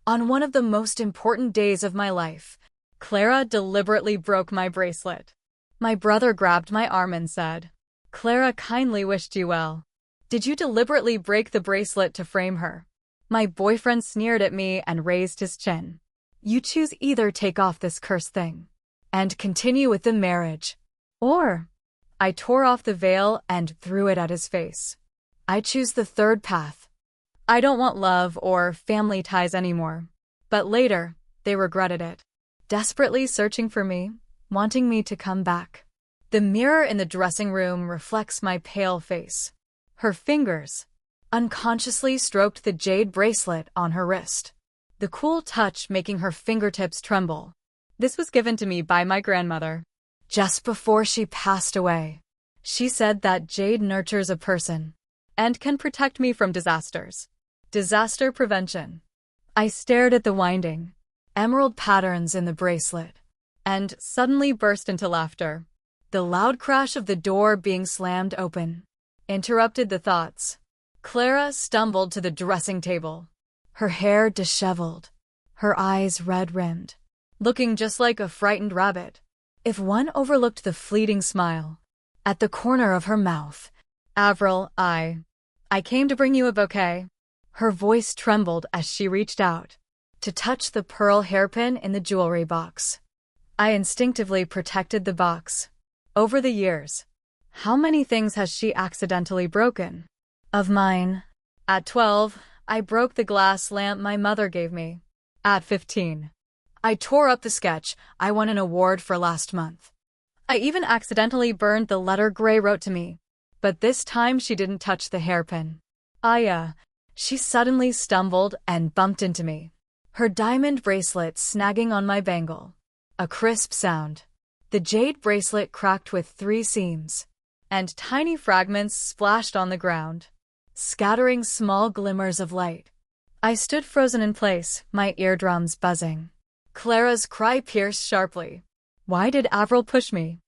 On one of the most important days of my life, Clara deliberately broke my bracelet. My brother grabbed my arm and said, "Clara kindly wished you well. Did you deliberately break the bracelet to frame her?" My boyfriend sneered at me and raised his chin. "You choose either take off this cursed thing and continue with the marriage, or—" I tore off the veil and threw it at his face. "I choose the third path. I don't want love or family ties anymore." But later, they regretted it, desperately searching for me, wanting me to come back. The mirror in the dressing room reflects my pale face. Her fingers unconsciously stroked the jade bracelet on her wrist, the cool touch making her fingertips tremble. This was given to me by my grandmother just before she passed away. She said that jade nurtures a person and can protect me from disasters. Disaster prevention. I stared at the winding emerald patterns in the bracelet and suddenly burst into laughter. The loud crash of the door being slammed open interrupted the thoughts. Clara stumbled to the dressing table, her hair disheveled, her eyes red-rimmed, looking just like a frightened rabbit. If one overlooked the fleeting smile at the corner of her mouth. "Avril, I came to bring you a bouquet." Her voice trembled as she reached out to touch the pearl hairpin in the jewelry box. I instinctively protected the box. Over the years, how many things has she accidentally broken? Of mine. At 12, I broke the glass lamp my mother gave me. At 15, I tore up the sketch I won an award for last month. I even accidentally burned the letter Gray wrote to me. But this time she didn't touch the hairpin. She suddenly stumbled and bumped into me, her diamond bracelet snagging on my bangle. A crisp sound. The jade bracelet cracked with 3 seams, and tiny fragments splashed on the ground, scattering small glimmers of light. I stood frozen in place, my eardrums buzzing. Clara's cry pierced sharply. Why did Avril push me?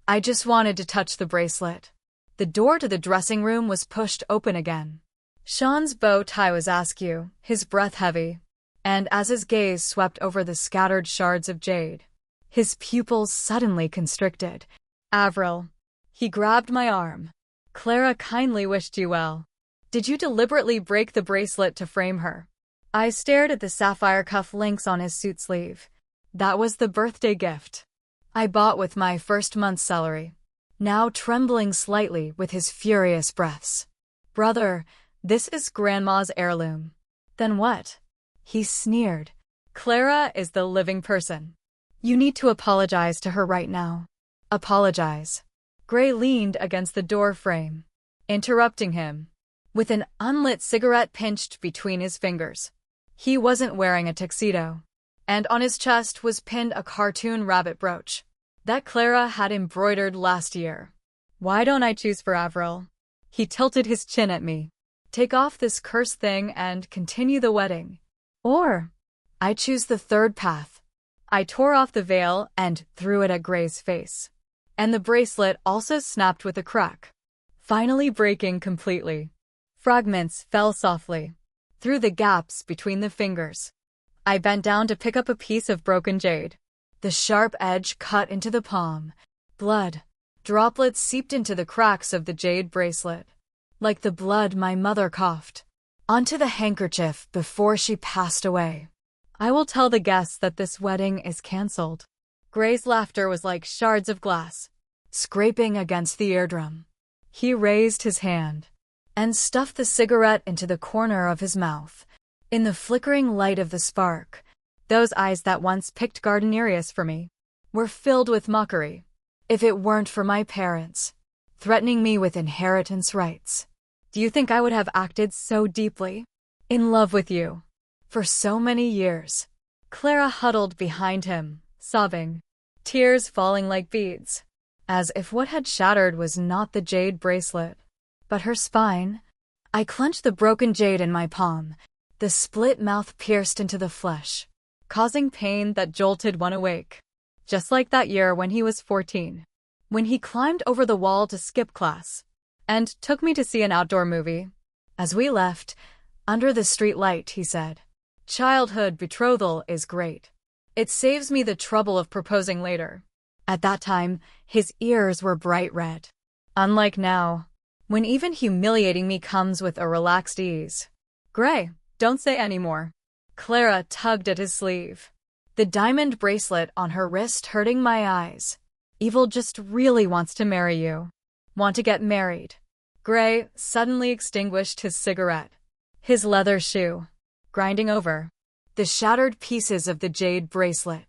I just wanted to touch the bracelet. The door to the dressing room was pushed open again. Sean's bow tie was askew, his breath heavy, and as his gaze swept over the scattered shards of jade, his pupils suddenly constricted. "Avril." He grabbed my arm. "Clara kindly wished you well. Did you deliberately break the bracelet to frame her?" I stared at the sapphire cuff links on his suit sleeve. That was the birthday gift I bought with my first month's salary. Now trembling slightly with his furious breaths. "Brother, this is Grandma's heirloom." "Then what?" He sneered. "Clara is the living person. You need to apologize to her right now." "Apologize?" Gray leaned against the door frame, interrupting him, with an unlit cigarette pinched between his fingers. He wasn't wearing a tuxedo, and on his chest was pinned a cartoon rabbit brooch that Clara had embroidered last year. "Why don't I choose for Avril?" He tilted his chin at me. "Take off this cursed thing and continue the wedding. Or, I choose the third path." I tore off the veil and threw it at Gray's face, and the bracelet also snapped with a crack, finally breaking completely. Fragments fell softly through the gaps between the fingers. I bent down to pick up a piece of broken jade. The sharp edge cut into the palm. Blood droplets seeped into the cracks of the jade bracelet, like the blood my mother coughed onto the handkerchief before she passed away. "I will tell the guests that this wedding is cancelled." Gray's laughter was like shards of glass, scraping against the eardrum. He raised his hand and stuffed the cigarette into the corner of his mouth. In the flickering light of the spark, those eyes that once picked gardenias for me were filled with mockery. If it weren't for my parents threatening me with inheritance rights, do you think I would have acted so deeply in love with you for so many years? Clara huddled behind him, sobbing, tears falling like beads, as if what had shattered was not the jade bracelet, but her spine. I clenched the broken jade in my palm. The split mouth pierced into the flesh, causing pain that jolted one awake. Just like that year when he was 14, when he climbed over the wall to skip class and took me to see an outdoor movie. As we left, under the street light, he said, Childhood betrothal is great. It saves me the trouble of proposing later. At that time, his ears were bright red. Unlike now, when even humiliating me comes with a relaxed ease. Gray, don't say any more. Clara tugged at his sleeve. The diamond bracelet on her wrist hurting my eyes. Evil just really wants to marry you. Want to get married. Gray suddenly extinguished his cigarette. His leather shoe, grinding over the shattered pieces of the jade bracelet.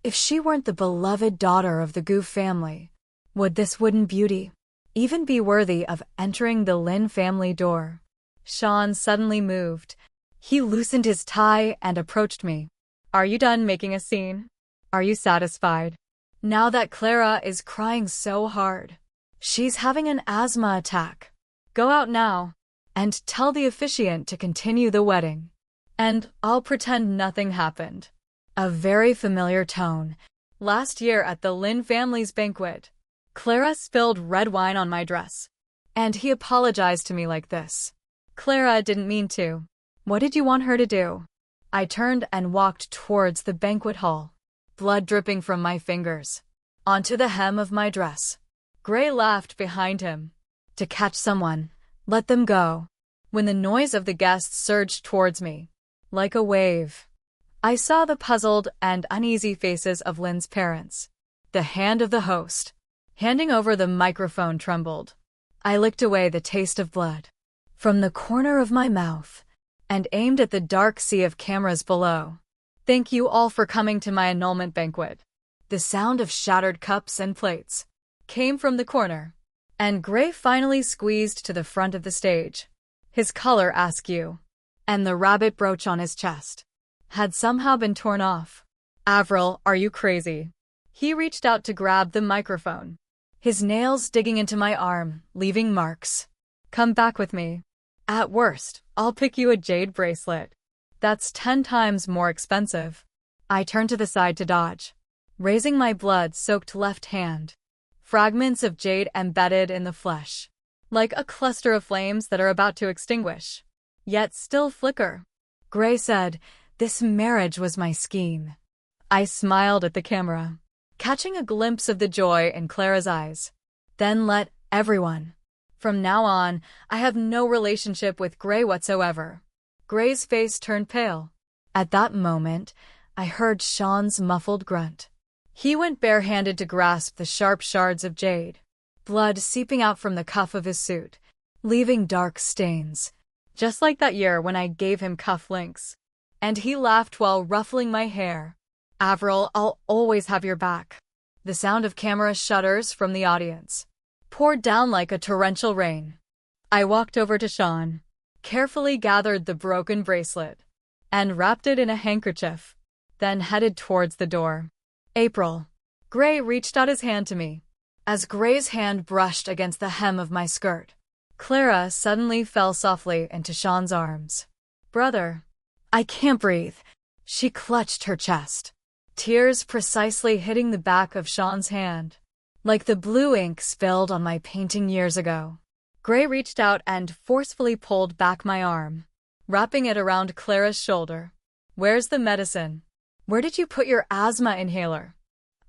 If she weren't the beloved daughter of the Goof family, would this wooden beauty even be worthy of entering the Lin family door? Sean suddenly moved. He loosened his tie and approached me. Are you done making a scene? Are you satisfied? Now that Clara is crying so hard, she's having an asthma attack. Go out now and tell the officiant to continue the wedding. And I'll pretend nothing happened. A very familiar tone. Last year at the Lin family's banquet, Clara spilled red wine on my dress. And he apologized to me like this. Clara didn't mean to. What did you want her to do? I turned and walked towards the banquet hall, blood dripping from my fingers onto the hem of my dress. Gray laughed behind him. To catch someone, let them go. When the noise of the guests surged towards me, like a wave, I saw the puzzled and uneasy faces of Lin's parents. The hand of the host, handing over the microphone, trembled. I licked away the taste of blood from the corner of my mouth and aimed at the dark sea of cameras below. Thank you all for coming to my annulment banquet. The sound of shattered cups and plates came from the corner, and Gray finally squeezed to the front of the stage. His collar askew, and the rabbit brooch on his chest had somehow been torn off. Avril, are you crazy? He reached out to grab the microphone, his nails digging into my arm, leaving marks. Come back with me. At worst, I'll pick you a jade bracelet. That's 10 times more expensive. I turned to the side to dodge, raising my blood-soaked left hand. Fragments of jade embedded in the flesh, like a cluster of flames that are about to extinguish, yet still flicker. Gray said, this marriage was my scheme. I smiled at the camera, catching a glimpse of the joy in Clara's eyes. Then let everyone. From now on, I have no relationship with Gray whatsoever. Gray's face turned pale. At that moment, I heard Sean's muffled grunt. He went barehanded to grasp the sharp shards of jade, blood seeping out from the cuff of his suit, leaving dark stains, just like that year when I gave him cuff links. And he laughed while ruffling my hair. Avril, I'll always have your back. The sound of camera shutters from the audience poured down like a torrential rain. I walked over to Sean, carefully gathered the broken bracelet, and wrapped it in a handkerchief, then headed towards the door. April. Gray reached out his hand to me. As Gray's hand brushed against the hem of my skirt, Clara suddenly fell softly into Sean's arms. Brother. I can't breathe. She clutched her chest, tears precisely hitting the back of Sean's hand, like the blue ink spilled on my painting years ago. Gray reached out and forcefully pulled back my arm, wrapping it around Clara's shoulder. Where's the medicine? Where did you put your asthma inhaler?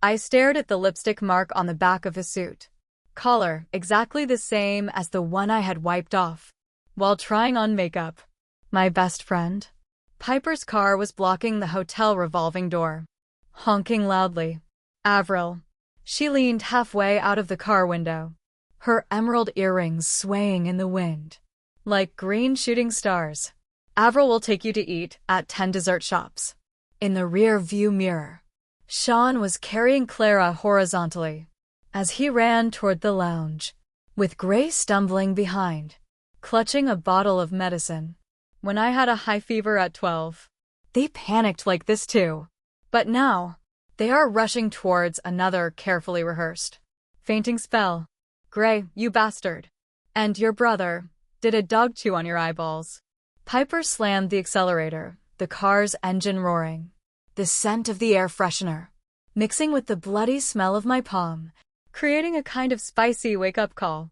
I stared at the lipstick mark on the back of his suit. Collar, exactly the same as the one I had wiped off while trying on makeup. My best friend. Piper's car was blocking the hotel revolving door, honking loudly. Avril. She leaned halfway out of the car window, her emerald earrings swaying in the wind, like green shooting stars. Avril will take you to eat at 10 dessert shops. In the rear view mirror, Sean was carrying Clara horizontally as he ran toward the lounge, with Gray stumbling behind, clutching a bottle of medicine. When I had a high fever at 12, they panicked like this too. But now, they are rushing towards another carefully rehearsed fainting spell. Gray, you bastard. And your brother, did a dog chew on your eyeballs? Piper slammed the accelerator, the car's engine roaring. The scent of the air freshener, mixing with the bloody smell of my palm, creating a kind of spicy wake-up call.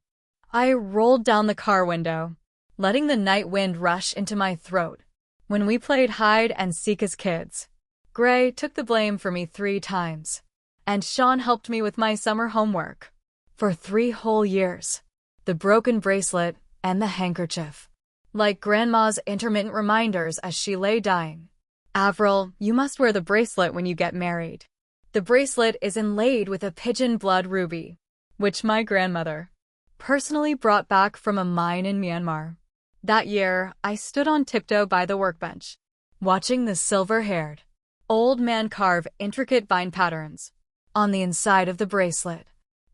I rolled down the car window, letting the night wind rush into my throat. When we played hide and seek as kids, Gray took the blame for me 3 times, and Sean helped me with my summer homework. For 3 whole years. The broken bracelet and the handkerchief, like Grandma's intermittent reminders as she lay dying. Avril, you must wear the bracelet when you get married. The bracelet is inlaid with a pigeon blood ruby, which my grandmother personally brought back from a mine in Myanmar. That year, I stood on tiptoe by the workbench, watching the silver-haired old man carve intricate vine patterns on the inside of the bracelet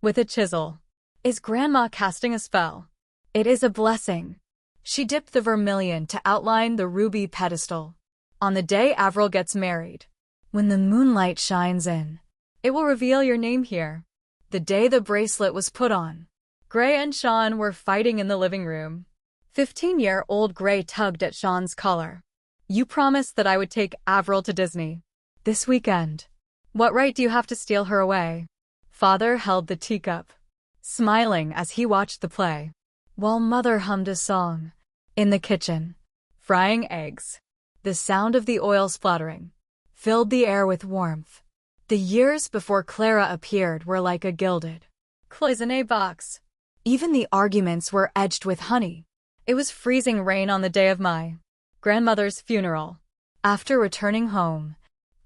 with a chisel. Is Grandma casting a spell? It is a blessing. She dipped the vermilion to outline the ruby pedestal. On the day Avril gets married, when the moonlight shines in, it will reveal your name here. The day the bracelet was put on, Gray and Sean were fighting in the living room. 15-year-old Gray tugged at Sean's collar. You promised that I would take Avril to Disney this weekend. What right do you have to steal her away? Father held the teacup, smiling as he watched the play, while Mother hummed a song in the kitchen, frying eggs. The sound of the oil splattering filled the air with warmth. The years before Clara appeared were like a gilded cloisonné box. Even the arguments were edged with honey. It was freezing rain on the day of my grandmother's funeral. After returning home,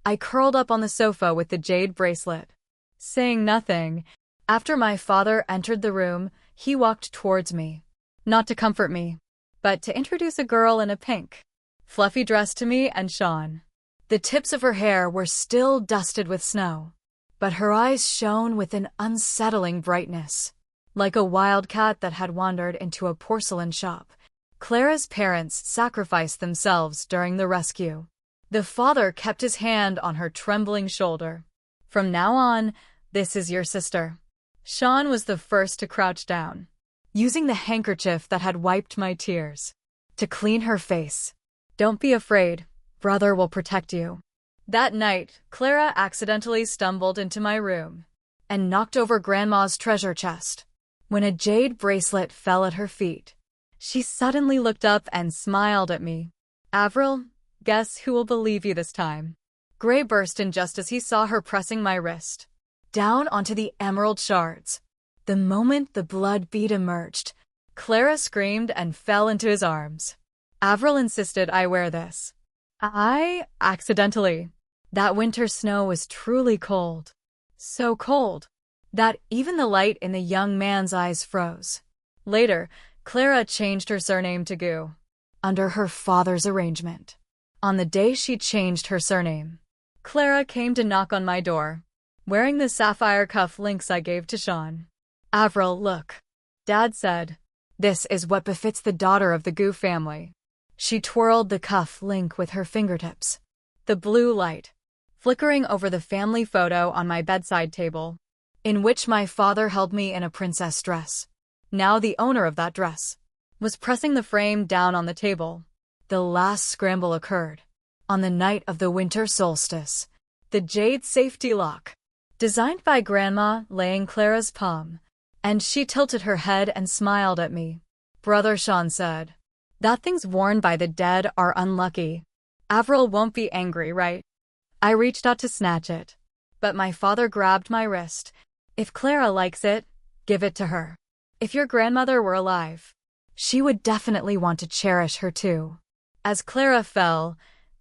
I curled up on the sofa with the jade bracelet, saying nothing. After my father entered the room, he walked towards me, not to comfort me, but to introduce a girl in a pink, fluffy dress to me and Sean. The tips of her hair were still dusted with snow, but her eyes shone with an unsettling brightness, like a wildcat that had wandered into a porcelain shop. Clara's parents sacrificed themselves during the rescue. The father kept his hand on her trembling shoulder. From now on, this is your sister. Sean was the first to crouch down, using the handkerchief that had wiped my tears to clean her face. Don't be afraid, brother will protect you. That night, Clara accidentally stumbled into my room and knocked over Grandma's treasure chest. When a jade bracelet fell at her feet, she suddenly looked up and smiled at me. Avril, guess who will believe you this time? Gray burst in just as he saw her pressing my wrist down onto the emerald shards. The moment the blood bead emerged, Clara screamed and fell into his arms. Avril insisted I wear this. I accidentally. That winter snow was truly cold. So cold that even the light in the young man's eyes froze. Later, Clara changed her surname to Gu, under her father's arrangement. On the day she changed her surname, Clara came to knock on my door, wearing the sapphire cuff links I gave to Sean. Avril, look. Dad said, this is what befits the daughter of the Gu family. She twirled the cuff link with her fingertips. The blue light, flickering over the family photo on my bedside table, in which my father held me in a princess dress. Now the owner of that dress was pressing the frame down on the table. The last scramble occurred on the night of the winter solstice. The jade safety lock, designed by Grandma, lay in Clara's palm, and she tilted her head and smiled at me. Brother Sean said, that things worn by the dead are unlucky. Avril won't be angry, right? I reached out to snatch it, but my father grabbed my wrist. If Clara likes it, give it to her. If your grandmother were alive, she would definitely want to cherish her too. As Clara fell,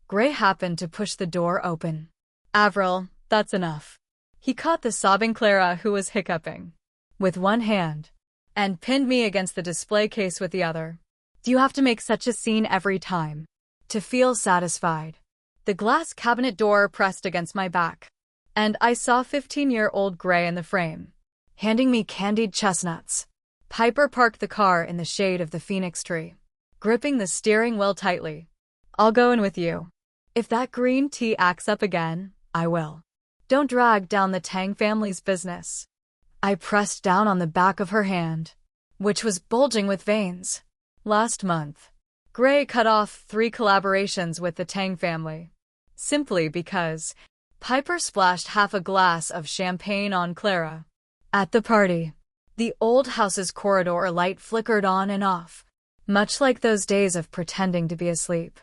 Gray happened to push the door open. Avril, that's enough. He caught the sobbing Clara, who was hiccuping, with one hand, and pinned me against the display case with the other. Do you have to make such a scene every time to feel satisfied? The glass cabinet door pressed against my back, and I saw 15-year-old Gray in the frame, handing me candied chestnuts. Piper parked the car in the shade of the phoenix tree, gripping the steering wheel tightly. I'll go in with you. If that green tea acts up again, I will. Don't drag down the Tang family's business. I pressed down on the back of her hand, which was bulging with veins. Last month, Gray cut off 3 collaborations with the Tang family, simply because Piper splashed half a glass of champagne on Clara. At the party, the old house's corridor light flickered on and off, much like those days of pretending to be asleep.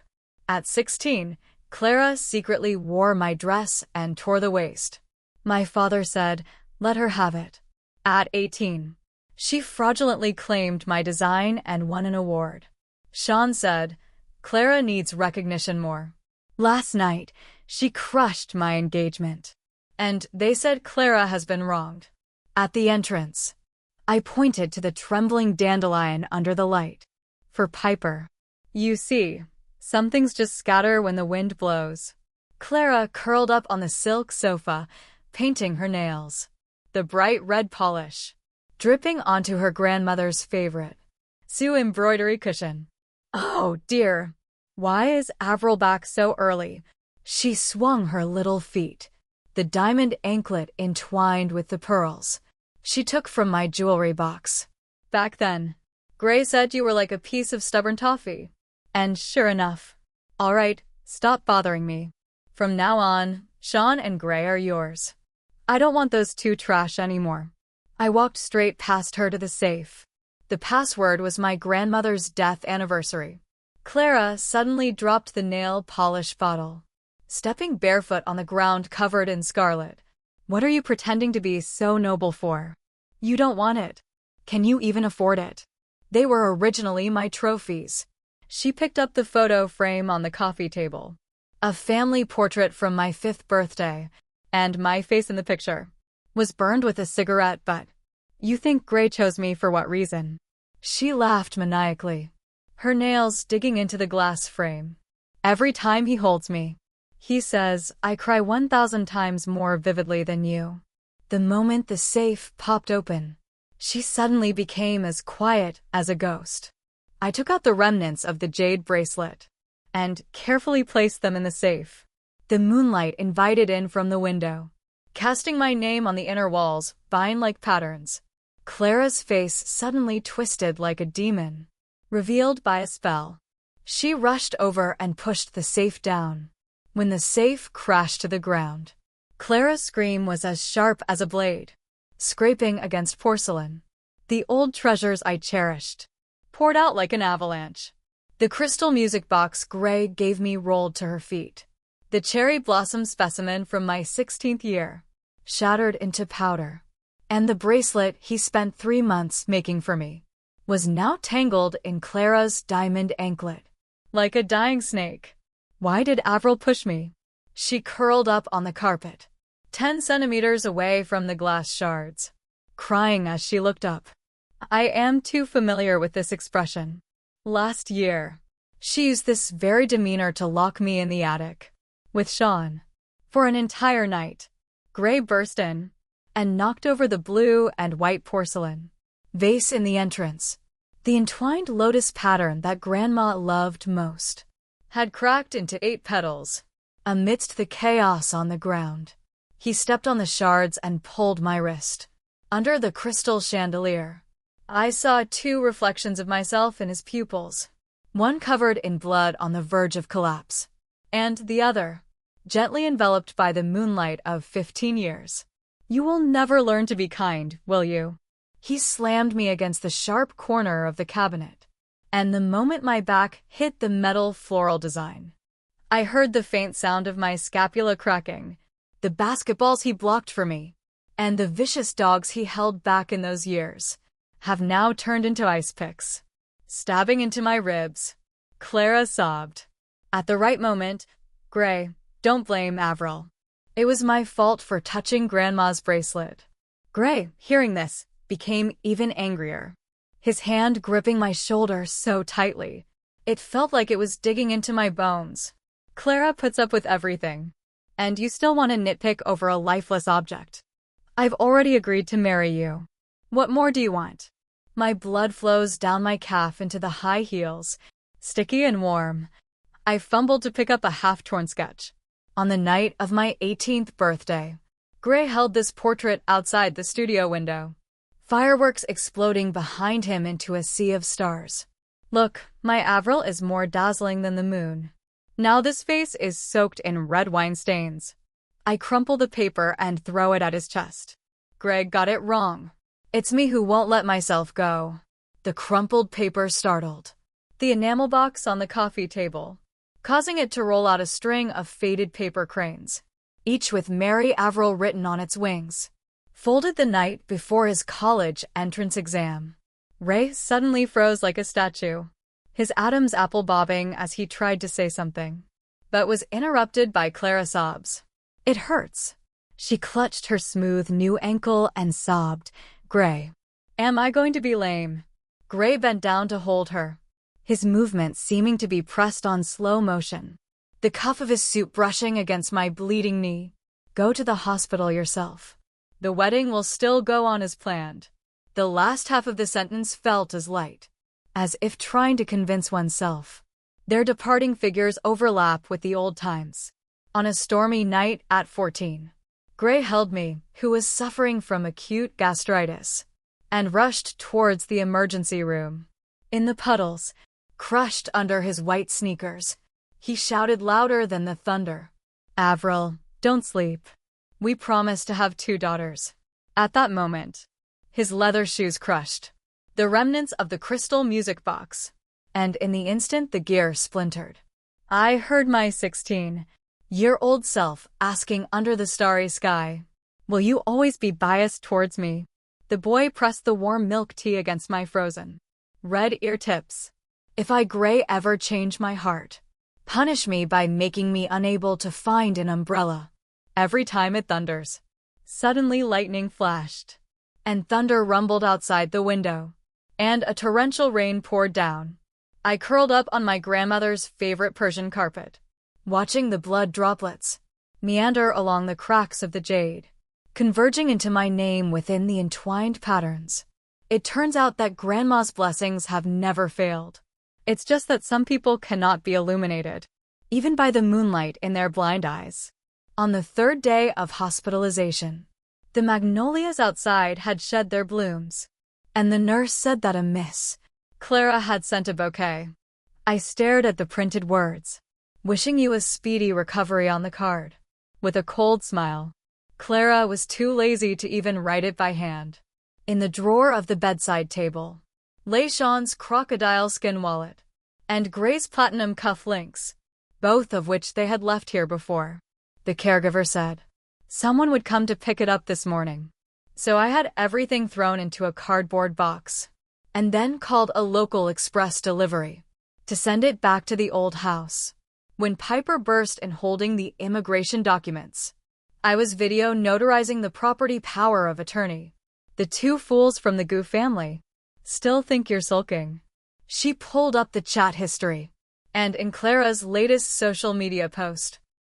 At 16, Clara secretly wore my dress and tore the waist. My father said, let her have it. At 18, she fraudulently claimed my design and won an award. Sean said, Clara needs recognition more. Last night, she crushed my engagement. And they said Clara has been wronged. At the entrance, I pointed to the trembling dandelion under the light. For Piper. You see, some things just scatter when the wind blows. Clara curled up on the silk sofa, painting her nails. The bright red polish, dripping onto her grandmother's favorite Sue embroidery cushion. Oh dear, why is Avril back so early? She swung her little feet, the diamond anklet entwined with the pearls she took from my jewelry box. Back then, Gray said you were like a piece of stubborn toffee. And sure enough. All right, stop bothering me. From now on, Sean and Gray are yours. I don't want those two trash anymore. I walked straight past her to the safe. The password was my grandmother's death anniversary. Clara suddenly dropped the nail polish bottle, stepping barefoot on the ground covered in scarlet. What are you pretending to be so noble for? You don't want it. Can you even afford it? They were originally my trophies. She picked up the photo frame on the coffee table. A family portrait from my 5th birthday, and my face in the picture was burned with a cigarette butt. You think Gray chose me for what reason? She laughed maniacally, her nails digging into the glass frame. Every time he holds me, he says, I cry 1,000 times more vividly than you. The moment the safe popped open, she suddenly became as quiet as a ghost. I took out the remnants of the jade bracelet and carefully placed them in the safe. The moonlight invited in from the window, casting my name on the inner walls, vine-like patterns. Clara's face suddenly twisted like a demon, revealed by a spell. She rushed over and pushed the safe down. When the safe crashed to the ground, Clara's scream was as sharp as a blade, scraping against porcelain. The old treasures I cherished poured out like an avalanche. The crystal music box Gray gave me rolled to her feet. The cherry blossom specimen from my 16th year shattered into powder. And the bracelet he spent 3 months making for me was now tangled in Clara's diamond anklet. Like a dying snake. Why did Avril push me? She curled up on the carpet, 10 centimeters away from the glass shards, crying as she looked up. I am too familiar with this expression. Last year, she used this very demeanor to lock me in the attic with Sean. For an entire night, Gray burst in and knocked over the blue and white porcelain vase in the entrance. The entwined lotus pattern that Grandma loved most had cracked into 8 petals. Amidst the chaos on the ground, he stepped on the shards and pulled my wrist. Under the crystal chandelier, I saw 2 reflections of myself in his pupils, one covered in blood on the verge of collapse, and the other gently enveloped by the moonlight of 15 years. You will never learn to be kind, will you? He slammed me against the sharp corner of the cabinet, and the moment my back hit the metal floral design, I heard the faint sound of my scapula cracking. The basketballs he blocked for me, and the vicious dogs he held back in those years, have now turned into ice picks, stabbing into my ribs. Clara sobbed. At the right moment, Gray, don't blame Avril. It was my fault for touching Grandma's bracelet. Gray, hearing this, became even angrier, his hand gripping my shoulder so tightly, it felt like it was digging into my bones. Clara puts up with everything, and you still want to nitpick over a lifeless object. I've already agreed to marry you. What more do you want? My blood flows down my calf into the high heels, sticky and warm. I fumbled to pick up a half-torn sketch. On the night of my 18th birthday, Gray held this portrait outside the studio window, fireworks exploding behind him into a sea of stars. Look, my Avril is more dazzling than the moon. Now this face is soaked in red wine stains. I crumple the paper and throw it at his chest. Greg got it wrong. It's me who won't let myself go. The crumpled paper startled the enamel box on the coffee table. causing it to roll out a string of faded paper cranes, each with Mary Avril written on its wings. Folded the night before his college entrance exam. Ray suddenly froze like a statue, his Adam's apple bobbing as he tried to say something, but was interrupted by Clara's sobs. "It hurts." She clutched her smooth new ankle and sobbed. "Gray, am I going to be lame?" Gray bent down to hold her, his movements seeming to be pressed on slow motion, the cuff of his suit brushing against my bleeding knee. "Go to the hospital yourself. The wedding will still go on as planned." The last half of the sentence felt as light, as if trying to convince oneself. Their departing figures overlap with the old times. On a stormy night at 14, Gray held me, who was suffering from acute gastritis, and rushed towards the emergency room. In the puddles, crushed under his white sneakers, he shouted louder than the thunder, "Avril, don't sleep. We promised to have 2 daughters." At that moment, his leather shoes crushed, the remnants of the crystal music box, and in the instant the gear splintered. I heard my 16-year-old self asking under the starry sky, "Will you always be biased towards me?" The boy pressed the warm milk tea against my frozen red ear tips. "If I, Gray, ever change my heart, punish me by making me unable to find an umbrella every time it thunders." Suddenly lightning flashed, and thunder rumbled outside the window, and a torrential rain poured down. I curled up on my grandmother's favorite Persian carpet, watching the blood droplets meander along the cracks of the jade, converging into my name within the entwined patterns. It turns out that Grandma's blessings have never failed. It's just that some people cannot be illuminated, even by the moonlight in their blind eyes. On the 3rd day of hospitalization, the magnolias outside had shed their blooms, and the nurse said that a Miss Clara had sent a bouquet. I stared at the printed words, "Wishing you a speedy recovery" on the card, with a cold smile. Clara was too lazy to even write it by hand. In the drawer of the bedside table lay Sean's crocodile skin wallet and Gray's platinum cuff links, both of which they had left here before. The caregiver said someone would come to pick it up this morning, so I had everything thrown into a cardboard box, and then called a local express delivery to send it back to the old house. When Piper burst in holding the immigration documents, I was video notarizing the property power of attorney. "The 2 fools from the Gu family still think you're sulking." She pulled up the chat history, and in Clara's latest social media post,